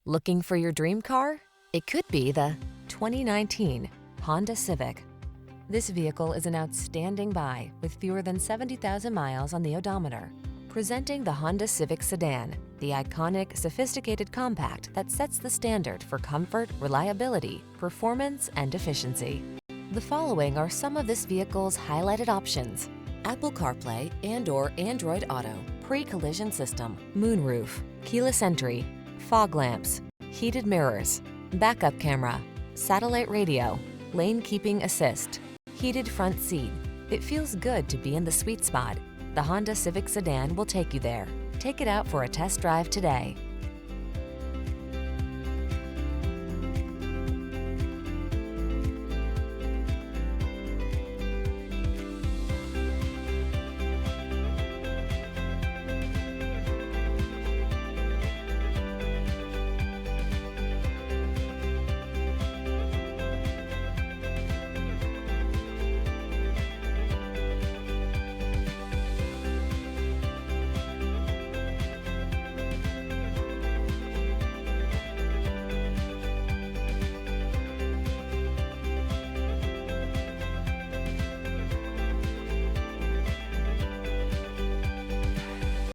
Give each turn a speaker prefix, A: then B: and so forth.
A: Looking for your dream car? It could be the 2019 Honda Civic. This vehicle is an outstanding buy with fewer than 70,000 miles on the odometer. Presenting the Honda Civic Sedan, the iconic, sophisticated compact that sets the standard for comfort, reliability, performance, and efficiency. The following are some of this vehicle's highlighted options: Apple CarPlay and/or Android Auto, pre-collision system, moonroof, keyless entry, fog lamps, heated mirrors, backup camera, satellite radio, lane keeping assist, heated front seat. It feels good to be in the sweet spot. The Honda Civic Sedan will take you there. Take it out for a test drive today.